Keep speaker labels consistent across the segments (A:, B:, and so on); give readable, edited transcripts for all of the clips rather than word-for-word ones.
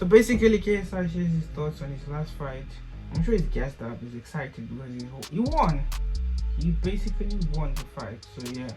A: So basically, KSI shares his thoughts on his last fight. I'm sure he's gassed up, he's excited because he won. He basically won the fight. So yeah,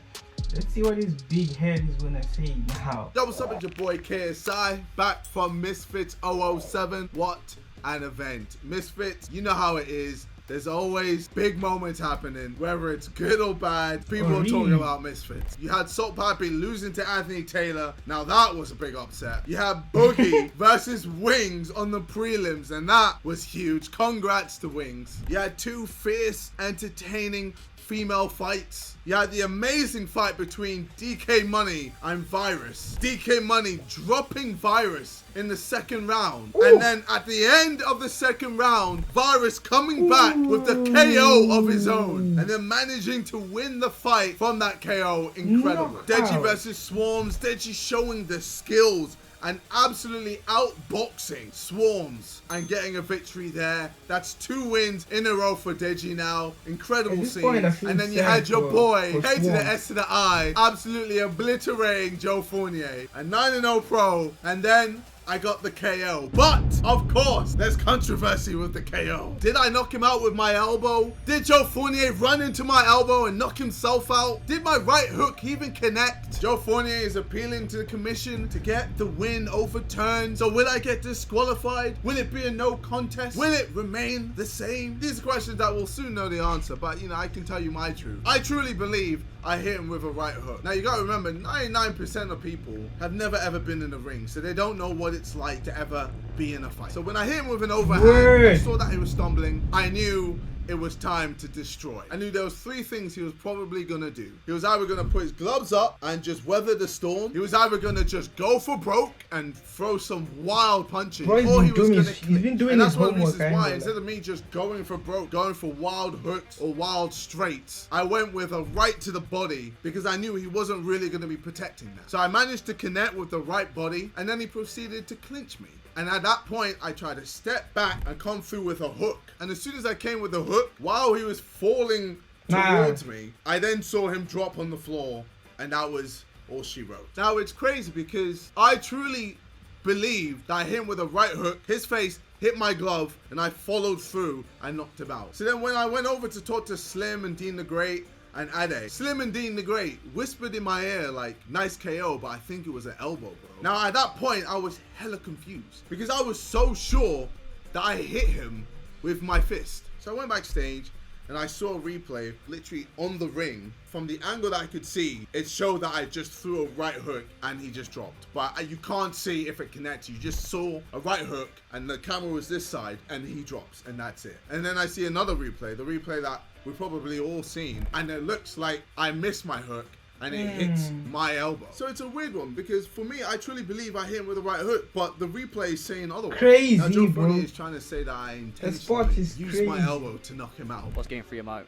A: let's see what his big head is gonna say now.
B: Yo, what's up, it's your boy KSI, back from Misfits 007. What an event. Misfits, you know how it is. There's always big moments happening, whether it's good or bad. People are talking about Misfits. You had Salt Pappy losing to Anthony Taylor. Now that was a big upset. You had Boogie versus Wings on the prelims, and that was huge. Congrats to Wings. You had two fierce, entertaining female fights. You had the amazing fight between DK Money and Virus. DK Money dropping Virus in the second round. Ooh. And then at the end of the second round, Virus coming back with the KO of his own. And then managing to win the fight from that KO. Incredible. Deji versus Swarms. Deji showing the skills and absolutely outboxing Swarms and getting a victory there. That's 2 wins in a row for Deji now. Incredible scene. And then you had your boy, K to the S to the I, absolutely obliterating Joe Fournier. A 9-0 pro. And then I got the KO. But, of course, there's controversy with the KO. Did I knock him out with my elbow? Did Joe Fournier run into my elbow and knock himself out? Did my right hook even connect? Joe Fournier is appealing to the commission to get the win overturned. So will I get disqualified? Will it be a no contest? Will it remain the same? These are questions that we'll soon know the answer. But, you know, I can tell you my truth. I truly believe I hit him with a right hook. Now, you gotta remember, 99% of people have never ever been in the ring. So they don't know what it's like to ever be in a fight. So when I hit him with an overhand, I saw that he was stumbling. I knew it was time to destroy. I knew there was 3 things he was probably gonna do. He was either gonna put his gloves up and just weather the storm. He was either gonna just go for broke and throw some wild punches, or he was gonna
A: he's been doing
B: and that's
A: his
B: one of the
A: homework.
B: reasons why, instead of me just going for broke, going for wild hooks or wild straights, I went with a right to the body because I knew he wasn't really gonna be protecting that. So I managed to connect with the right body, and then he proceeded to clinch me. And at that point, I tried to step back and come through with a hook. And as soon as I came with the hook, while he was falling towards me, I then saw him drop on the floor, and that was all she wrote. Now, it's crazy because I truly believe that I hit him with a right hook, his face hit my glove, and I followed through and knocked him out. So then when I went over to talk to Slim and Dean the Great and Ade, Slim and Dean the Great whispered in my ear like, nice KO, but I think it was an elbow, bro. Now at that point, I was hella confused because I was so sure that I hit him with my fist. So I went backstage and I saw a replay literally on the ring. From the angle that I could see, it showed that I just threw a right hook and he just dropped. But you can't see if it connects. You just saw a right hook and the camera was this side and he drops, and that's it. And then I see another replay, the replay that we've probably all seen, and it looks like I missed my hook and it hits my elbow. So it's a weird one because for me, I truly believe I hit him with a right hook, but the replay is saying otherwise.
A: Crazy,
B: now, Joe
A: bro.
B: is trying to say that I intentionally used my elbow to knock him out.
C: What's going through your mind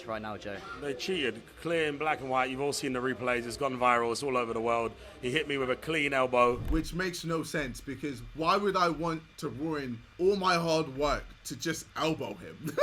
C: right now, Joe?
D: They cheated, clear in black and white. You've all seen the replays. It's gone viral. It's all over the world. He hit me with a clean elbow.
B: Which makes no sense because why would I want to ruin all my hard work to just elbow him?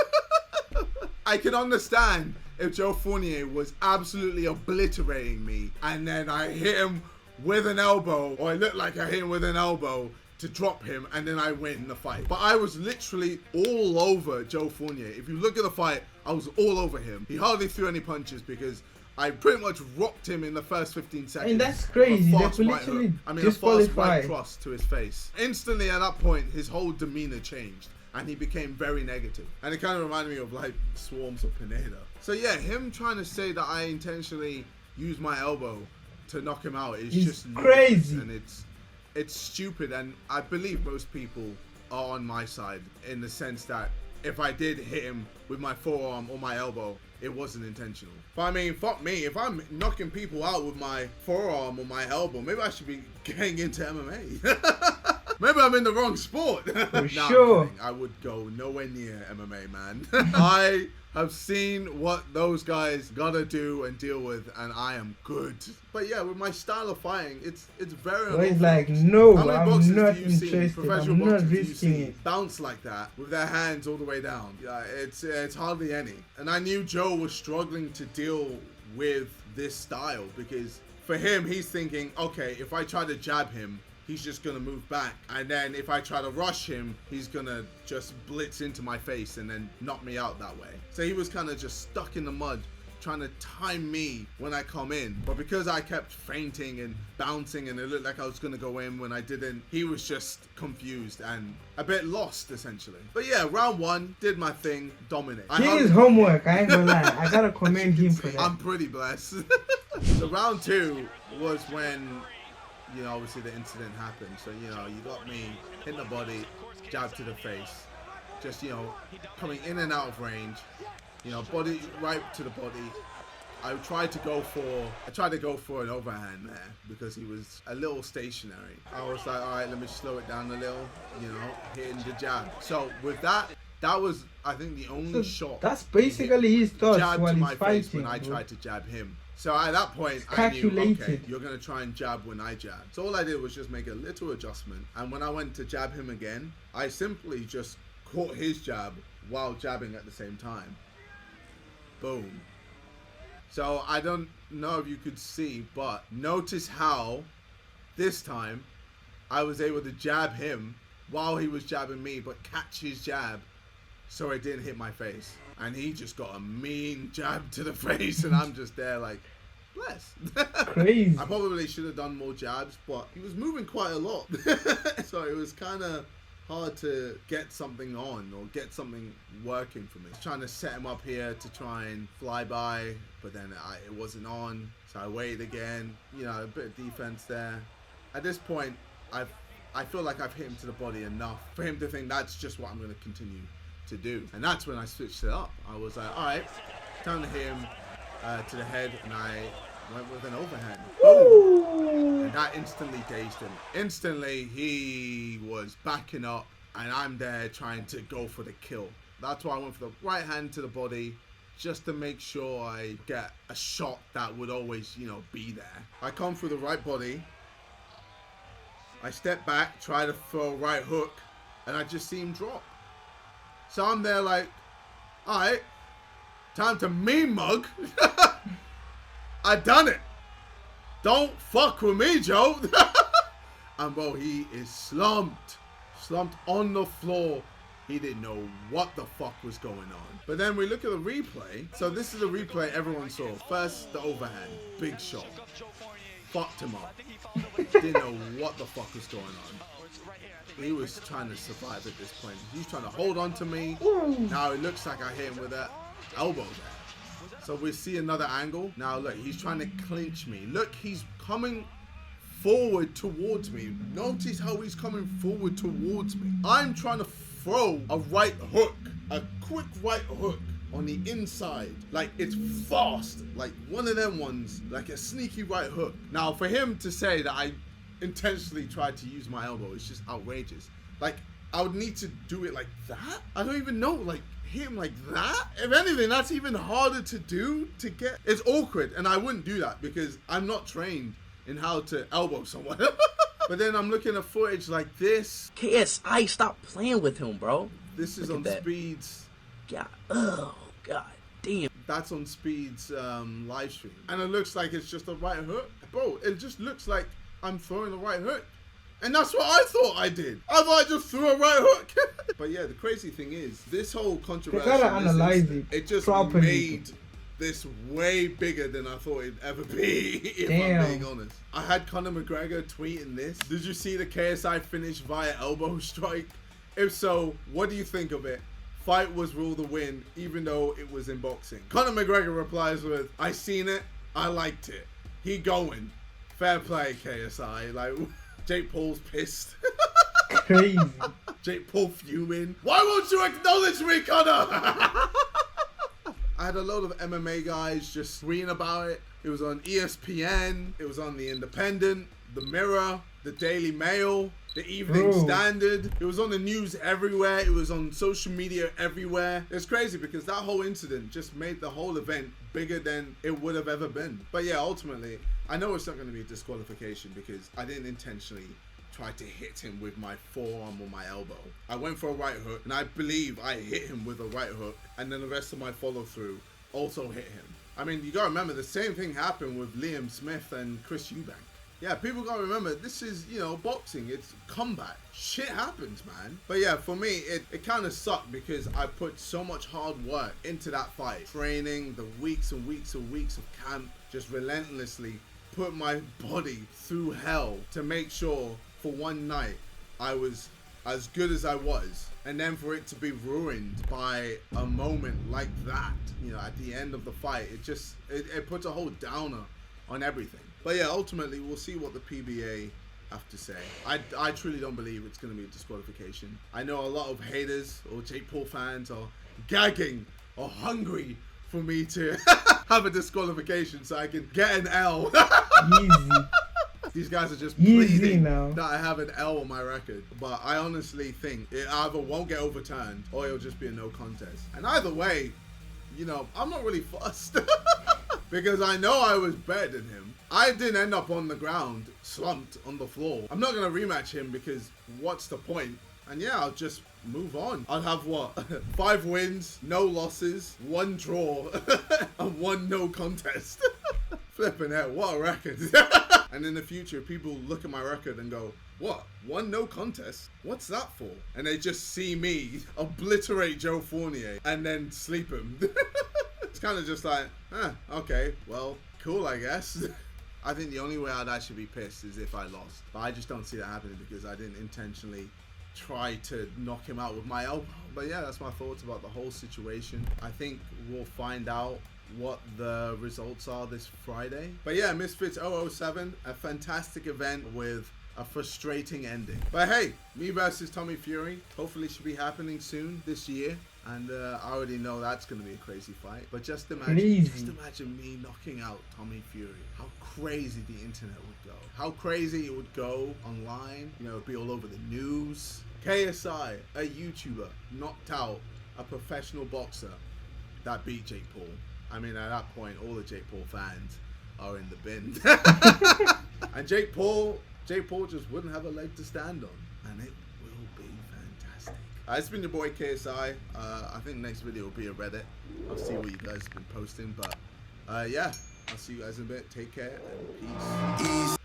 B: I can understand if Joe Fournier was absolutely obliterating me and then I hit him with an elbow, or it looked like I hit him with an elbow to drop him and then I win the fight. But I was literally all over Joe Fournier. If you look at the fight, I was all over him. He hardly threw any punches because I pretty much rocked him in the first 15 seconds.
A: And that's crazy.
B: A fast right cross to his face. Instantly at that point, his whole demeanor changed and he became very negative. And it kind of reminded me of like Swarms or Pineda. So yeah, him trying to say that I intentionally used my elbow to knock him out is just
A: crazy.
B: And it's stupid, and I believe most people are on my side in the sense that if I did hit him with my forearm or my elbow, it wasn't intentional. But I mean, fuck me, if I'm knocking people out with my forearm or my elbow, maybe I should be getting into MMA. Maybe I'm in the wrong sport.
A: For sure.
B: I would go nowhere near MMA, man. I have seen what those guys gotta do and deal with, and I am good. But yeah, with my style of fighting, it's very.
A: So it's like, no,
B: how many
A: I'm
B: boxers
A: not
B: do you see,
A: interested.
B: professional
A: I'm not
B: boxers do you
A: risking
B: see
A: it.
B: bounce like that with their hands all the way down? Yeah, it's hardly any. And I knew Joe was struggling to deal with this style because for him, he's thinking, okay, if I try to jab him, he's just gonna move back. And then if I try to rush him, he's gonna just blitz into my face and then knock me out that way. So he was kind of just stuck in the mud, trying to time me when I come in. But because I kept feinting and bouncing and it looked like I was gonna go in when I didn't, he was just confused and a bit lost essentially. But yeah, round 1, did my thing, dominate.
A: He is homework, I ain't gonna lie. I gotta commend him for that.
B: I'm pretty blessed. So round 2 was when, you know, obviously the incident happened. So, you know, you got me hit the body, jab to the face, just, you know, coming in and out of range. You know, body right to the body. I tried to go for an overhand there because he was a little stationary. I was like, all right, let me slow it down a little, you know, hitting the jab. So with that was, I think, the only shot.
A: That's basically his thoughts
B: jab
A: while
B: to
A: he's
B: my face
A: fighting.
B: when I
A: bro.
B: tried to jab him. So at that point, I knew,
A: Calculated.
B: okay, you're going to try and jab when I jab. So all I did was just make a little adjustment. And when I went to jab him again, I simply just caught his jab while jabbing at the same time. Boom. So I don't know if you could see, but notice how this time I was able to jab him while he was jabbing me, but catch his jab so it didn't hit my face. And he just got a mean jab to the face, and I'm just there like, bless.
A: Crazy.
B: I probably should have done more jabs, but he was moving quite a lot. So it was kind of hard to get something on or get something working for me. I was trying to set him up here to try and fly by, but then it wasn't on. So I waited again, you know, a bit of defense there. At this point, I feel like I've hit him to the body enough for him to think that's just what I'm going to continue to do. And that's when I switched it up. I was like, all right, time to hit him to the head, and I went with an overhand. Boom! And that instantly dazed him. Instantly, he was backing up, and I'm there trying to go for the kill. That's why I went for the right hand to the body, just to make sure I get a shot that would always, you know, be there. I come through the right body. I step back, try to throw a right hook, and I just see him drop. So I'm there like, all right, time to mean mug. I done it. Don't fuck with me, Joe. And bro, he is slumped on the floor. He didn't know what the fuck was going on. But then we look at the replay. So this is a replay everyone saw. First, the overhand, big shot. Fucked him up. Didn't know what the fuck was going on. He was trying to survive at this point. He's trying to hold on to me. Now it looks like I hit him with that elbow there. So we see another angle. Now look, he's trying to clinch me. Look, he's coming forward towards me. Notice how he's coming forward towards me. I'm trying to throw a right hook, a quick right hook on the inside. Like, it's fast, like one of them ones, like a sneaky right hook. Now for him to say that I intentionally tried to use my elbow, it's just outrageous. Like, I would need to do it like that. I don't even know, like, hit him like that. If anything, that's even harder to do, to get. It's awkward, and I wouldn't do that because I'm not trained in how to elbow someone. But then I'm looking at footage like this.
E: KSI, stop playing with him, bro.
B: This is on Speed's.
E: God, oh, God damn.
B: That's on Speed's live stream. And it looks like it's just a right hook. Bro, it just looks like I'm throwing a right hook. And that's what I thought I did. I thought I just threw a right hook. But yeah, the crazy thing is, this whole controversy, it just
A: properly.
B: made this way bigger than I thought it'd ever be, if I'm being honest. I had Conor McGregor tweeting this. Did you see the KSI finish via elbow strike? If so, what do you think of it? Fight was ruled a win, even though it was in boxing. Conor McGregor replies with, I seen it, I liked it. He going. Fair play, KSI. Like, Jake Paul's pissed.
A: Crazy.
B: Jake Paul fuming. Why won't you acknowledge me, Conor? I had a load of MMA guys just reading about it. It was on ESPN. It was on The Independent, The Mirror, The Daily Mail, The Evening Standard. It was on the news everywhere. It was on social media everywhere. It's crazy because that whole incident just made the whole event bigger than it would have ever been. But yeah, ultimately, I know it's not going to be a disqualification because I didn't intentionally try to hit him with my forearm or my elbow. I went for a right hook, and I believe I hit him with a right hook, and then the rest of my follow through also hit him. I mean, you gotta remember, the same thing happened with Liam Smith and Chris Eubank. Yeah, people gotta remember, this is, you know, boxing. It's combat. Shit happens, man. But yeah, for me, it kind of sucked because I put so much hard work into that fight. Training, the weeks and weeks and weeks of camp, just relentlessly put my body through hell to make sure for one night I was as good as I was. And then for it to be ruined by a moment like that, you know, at the end of the fight, it puts a whole downer on everything. But yeah, ultimately, we'll see what the PBA have to say. I truly don't believe it's going to be a disqualification. I know a lot of haters or Jake Paul fans are gagging or hungry for me to have a disqualification so I can get an L.
A: Easy.
B: These guys are just
A: Easy
B: pleading
A: now.
B: that I have an L on my record. But I honestly think it either won't get overturned or it'll just be a no contest. And either way, you know, I'm not really fussed. Because I know I was better than him. I didn't end up on the ground, slumped on the floor. I'm not going to rematch him because what's the point? And yeah, I'll just move on. I'll have what? 5 wins, no losses, 1 draw, and 1 no contest. Flipping out, what a record. And in the future, people look at my record and go, what? 1 no contest? What's that for? And they just see me obliterate Joe Fournier and then sleep him. It's kind of just like, okay, well, cool, I guess. I think the only way I'd actually be pissed is if I lost. But I just don't see that happening because I didn't intentionally try to knock him out with my elbow. But yeah, that's my thoughts about the whole situation. I think we'll find out what the results are this Friday. But yeah, Misfits 007, a fantastic event with a frustrating ending. But hey, me versus Tommy Fury hopefully should be happening soon this year. And I already know that's going to be a crazy fight. But just imagine me knocking out Tommy Fury. How crazy the internet would go. How crazy it would go online. You know, it'd be all over the news. KSI, a YouTuber, knocked out a professional boxer that beat Jake Paul. I mean, at that point, all the Jake Paul fans are in the bin. And Jake Paul just wouldn't have a leg to stand on. And it will be fantastic. It's been your boy KSI. I think the next video will be a Reddit. I'll see what you guys have been posting. But yeah, I'll see you guys in a bit. Take care and peace.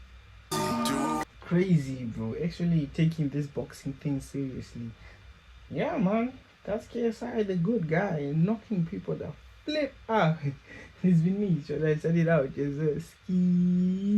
A: Crazy, bro. Actually taking this boxing thing seriously. Yeah, man. That's KSI, the good guy, and knocking people the flip out. It's been me. Should I set it out? Just ski.